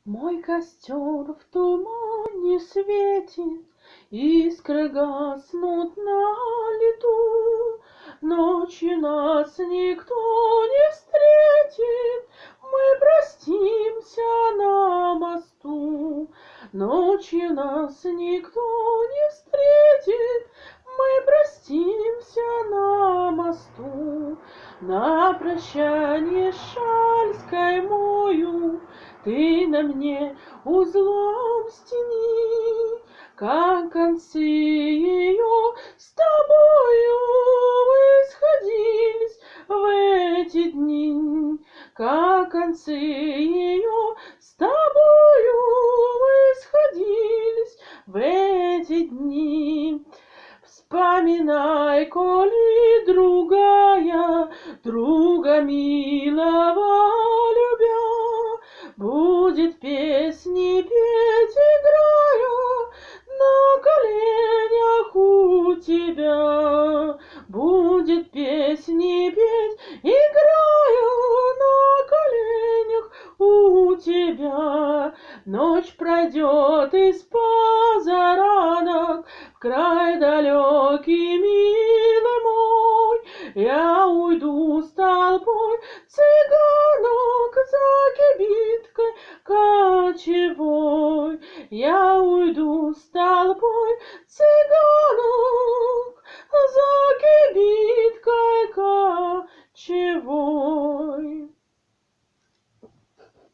Мой костер в тумане светит, искры гаснут на лету. Ночью нас никто не встретит, мы простимся на мосту. Ночью нас никто не встретит, мы простимся на мосту. На прощание шаль скаймою ты на мне узлом стяни, как концы ее с тобою мы сходились в эти дни, как концы ее с тобою мы сходились в эти дни. Вспоминай, коли другая, друга милого любя, будет песни петь, играя на коленях у тебя. Будет песни петь, играя на коленях у тебя. Ночь пройдет из позаранок в край далекий, милый мой. Я уйду с толпой цыганок за кибиткой кочевой. Я уйду с толпой цыганок за кибиткой кочевой.